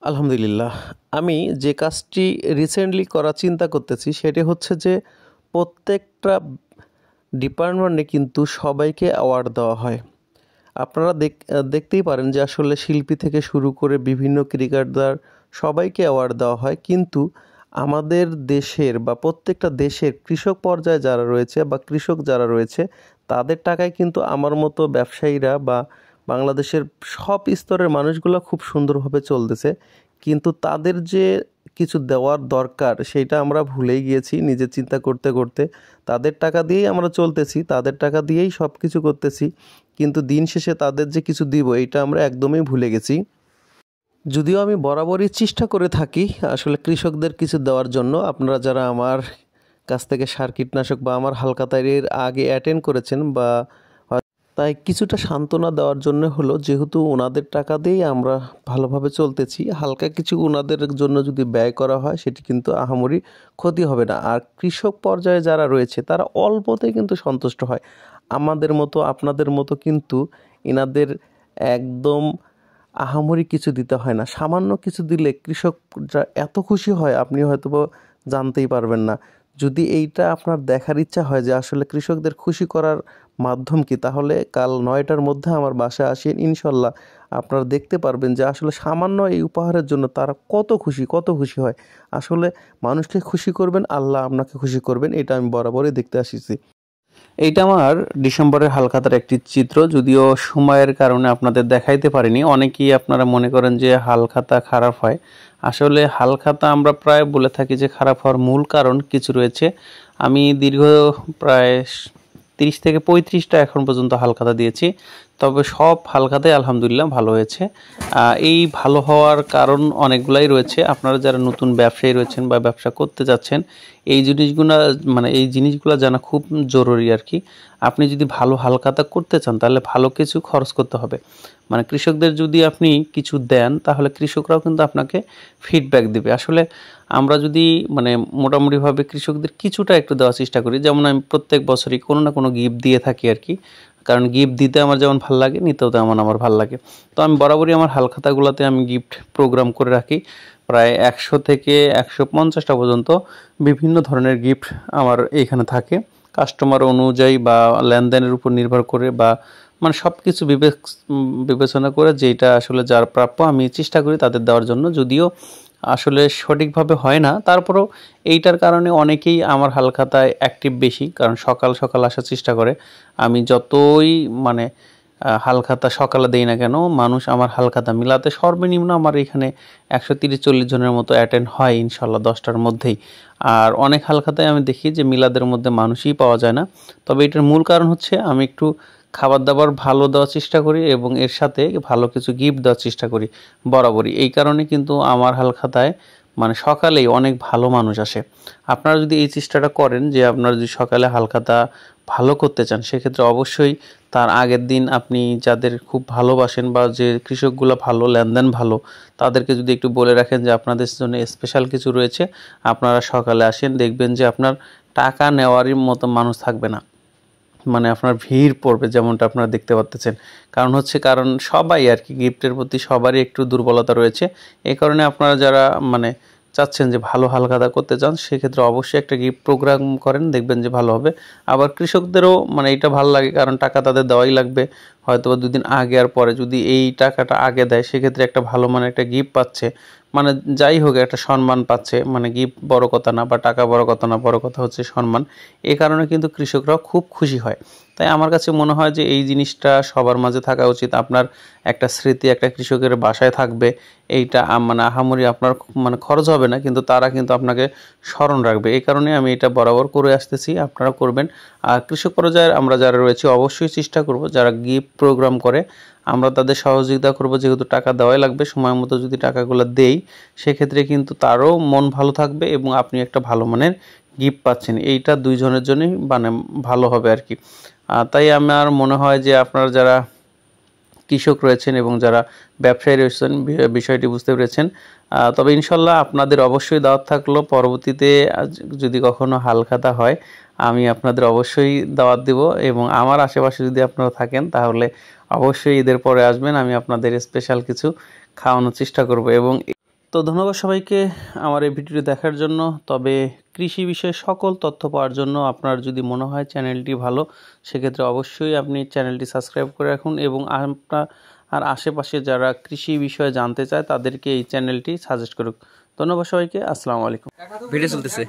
আলহামদুলিল্লাহ। আমি যে কাজটি রিসেন্টলি করার চিন্তা করতেছি সেটি হচ্ছে যে প্রত্যেকটা ডিপার্টমেন্টে কিন্তু সবাইকে অ্যাওয়ার্ড দেওয়া হয়। আপনারা দেখতেই পারেন যে আসলে শিল্পী থেকে শুরু করে বিভিন্ন ক্রিকেটার সবাইকে অ্যাওয়ার্ড দেওয়া হয়। কিন্তু আমাদের দেশের বা প্রত্যেকটা দেশের কৃষক পর্যায়ে যারা রয়েছে বা কৃষক যারা রয়েছে তাদের টাকায় কিন্তু আমার মতো ব্যবসায়ীরা বা বাংলাদেশের সব স্তরের মানুষগুলো খুব সুন্দরভাবে চলতেছে। কিন্তু তাদের যে কিছু দেওয়ার দরকার সেইটা আমরা ভুলেই গিয়েছি নিজের চিন্তা করতে করতে। তাদের টাকা দিয়েই আমরা চলতেছি, তাদের টাকা দিয়েই সব কিছু করতেছি। কিন্তু দিন শেষে তাদের যে কিছু দিব এইটা আমরা একদমই ভুলে গেছি। যদিও আমি বরাবরই চেষ্টা করে থাকি আসলে কৃষকদের কিছু দেওয়ার জন্য। আপনারা যারা আমার কাছ থেকে সার কীটনাশক বা আমার হালখাতার আগে অ্যাটেন্ড করেছেন বা তাই কিছুটা সান্ত্বনা দেওয়ার জন্য হলো, যেহেতু ওনাদের টাকা দিয়েই আমরা ভালোভাবে চলতেছি, হালকা কিছু ওনাদের জন্য যদি ব্যয় করা হয় সেটি কিন্তু আহামরি ক্ষতি হবে না। আর কৃষক পর্যায়ে যারা রয়েছে তারা অল্পতে কিন্তু সন্তুষ্ট হয়। আমাদের মতো আপনাদের মতো কিন্তু এনাদের একদম আহামরি কিছু দিতে হয় না। সামান্য কিছু দিলে কৃষকরা এত খুশি হয় আপনি হয়তোবা জানতেই পারবেন না। যদি এইটা আপনার দেখার ইচ্ছা হয় যে আসলে কৃষকদের খুশি করার মাধ্যম কি, তাহলে কাল ৯টার মধ্যে আমার বাসায় আসেন, ইনশাল্লাহ আপনারা দেখতে পারবেন যে আসলে সামান্য এই উপহারের জন্য তারা কত খুশি হয়। আসলে মানুষকে খুশি করবেন, আল্লাহ আপনাকে খুশি করবেন, এটা আমি বরাবরই দেখতে আসিছি। এইটা আমার ডিসেম্বরের হালখাতার একটি চিত্র, যদিও সময়ের কারণে আপনাদের দেখাইতে পারিনি। অনেকেই আপনারা মনে করেন যে হালখাতা খারাপ হয়। আসলে হালখাতা আমরা প্রায় বলে থাকি যে খারাপ হওয়ার মূল কারণ কিছু রয়েছে। আমি দীর্ঘ প্রায় 30 থেকে 35টা এখন পর্যন্ত হালখাতা দিয়েছি, তবে সব হালখাতাই আলহামদুলিল্লাহ ভালো হয়েছে। এই ভালো হওয়ার কারণ অনেকগুলাই রয়েছে। আপনারা যারা নতুন ব্যবসায়ী রয়েছেন বা ব্যবসা করতে যাচ্ছেন, এই জিনিসগুলো জানা খুব জরুরি আর কি। আপনি যদি ভালো হালখাতা করতে চান তাহলে ভালো কিছু খরচ করতে হবে। কৃষকদের যদি আপনি কিছু দেন তাহলে কৃষকরাও কিন্তু আপনাকে ফিডব্যাক দিবে। আসলে আমরা যদি মোটামুটিভাবে কৃষকদের কিছুটা একটু দেওয়ার চেষ্টা করি, যেমন আমি প্রত্যেক বছরই কোনো না কোনো গিফট দিয়ে থাকি আর কি। কারণ গিফট দিতে আমার যেমন ভালো লাগে, নিতেও তেমন আমার ভালো লাগে। তো আমি বরাবরই আমার হালখাতাগুলোতে আমি গিফট প্রোগ্রাম করে রাখি। প্রায় 100 থেকে 150টা পর্যন্ত বিভিন্ন ধরনের গিফট আমার এইখানে থাকে। কাস্টমার অনুযায়ী বা লেনদেনের উপর নির্ভর করে বা সব কিছু বিবেচনা করে যেটা আসলে যার প্রাপ্য আমি চেষ্টা করি তাদের দেওয়ার জন্য। যদিও আসলে সঠিকভাবে হয় না, তারপরেও এইটার কারণে অনেকেই আমার হালখাতায় অ্যাক্টিভ বেশি, কারণ সকাল সকাল আসার চেষ্টা করে। আমি যতই হালখাতা সকালে দেই না কেন, মানুষ আমার হালখাতা মিলাতে সর্বনিম্ন আমার এখানে 130-40 জনের মতো অ্যাটেন্ড হয় ইনশাল্লাহ 10টার মধ্যেই। আর অনেক হালখাতায় আমি দেখি যে মিলাদের মধ্যে মানুষই পাওয়া যায় না। তবে এটার মূল কারণ হচ্ছে আমি একটু খাবার দাবার ভালো দেওয়ার চেষ্টা করি এবং এর সাথে ভালো কিছু গিফট দেওয়ার চেষ্টা করি বরাবরই। এই কারণে কিন্তু আমার হালখাতায় সকালেই অনেক ভালো মানুষ আসে। আপনারা যদি এই চেষ্টাটা করেন যে আপনারা যদি সকালে হালখাতা ভালো করতে চান, সেক্ষেত্রে অবশ্যই তার আগের দিন আপনি যাদের খুব ভালোবাসেন বা যে কৃষকগুলো ভালো লেনদেন ভালো, তাদেরকে যদি একটু বলে রাখেন যে আপনাদের জন্য স্পেশাল কিছু রয়েছে, আপনারা সকালে আসেন, দেখবেন যে আপনার টাকা নেওয়ারই মতো মানুষ থাকবে না। আপনার ভিড় পড়বে, যেমনটা আপনারা দেখতে পাচ্ছেন। কারণ সবাই আর কি গিফটের প্রতি সবারই একটু দুর্বলতা রয়েছে। এই কারণে আপনারা যারা চাচ্ছেন যে ভালো হালখাতা করতে চান, সেক্ষেত্রে অবশ্যই একটা গিফট প্রোগ্রাম করেন, দেখবেন যে ভালো হবে। আবার কৃষকদেরও এটা ভালো লাগে, কারণ টাকা তাদের দেওয়াই লাগবে। হয়তো 2 দিন আগে আর পরে যদি এই টাকাটা আগে দেয়, সেক্ষেত্রে একটা ভালো একটা গিফট পাচ্ছে। যাই হোক, একটা সম্মান পাচ্ছে। গিফট বড় কথা না বা টাকা বড় কথা না, বড় কথা হচ্ছে সম্মান। এই কারণে কিন্তু কৃষকরাও খুব খুশি হয়। তাই আমার কাছে মনে হয় যে এই জিনিসটা সবার মাঝে থাকা উচিত। আপনার একটা স্মৃতি একটা কৃষকের বাসায় থাকবে, এইটা আহামরি আপনার খরচ হবে না, কিন্তু তারা কিন্তু আপনাকে স্মরণ রাখবে। এই কারণে আমি এটা বরাবর করে আসতেছি, আপনারা করবেন। আর কৃষক পর্যায়ে আমরা যারা রয়েছি অবশ্যই চেষ্টা করব, যারা গিফট প্রোগ্রাম করে আমরা তাদের সহযোগিতা করব। যেহেতু টাকা দেওয়াই লাগবে, সময় মতো যদি টাকাগুলো দেই, সেক্ষেত্রে কিন্তু তারও মন ভালো থাকবে এবং আপনি একটা ভালো মানের গিফট পাচ্ছেন। এইটা দুইজনের জন্যই ভালো হবে আর কি। তাই আমার মনে হয় যে আপনারা যারা কৃষক রয়েছেন এবং যারা ব্যবসায়ী রয়েছেন বিষয়টি বুঝতে পেরেছেন। তবে ইনশাল্লাহ আপনাদের অবশ্যই দাওয়াত থাকলো। পরবর্তীতে যদি কখনো হালখাতা হয়, আমি আপনাদের অবশ্যই দাওয়াত দেব এবং আমার আশেপাশে যদি আপনারা থাকেন তাহলে অবশ্যই ঈদের পরে আসবেন। আমি আপনাদের স্পেশাল কিছু খাওয়ানোর চেষ্টা করব এবং তো ধন্যবাদ সবাইকে আমার এই ভিডিওটি দেখার জন্য। তবে কৃষি বিষয়ে সকল তথ্য পাওয়ার জন্য আপনার যদি মনে হয় চ্যানেলটি ভালো, সেক্ষেত্রে অবশ্যই আপনি চ্যানেলটি সাবস্ক্রাইব করে রাখুন এবং আপনার আর আশেপাশে যারা কৃষি বিষয়ে জানতে চায় তাদেরকে এই চ্যানেলটি সাজেস্ট করুক। ধন্যবাদ সবাইকে। আসসালামু আলাইকুম। ভিডিও চলতেছে।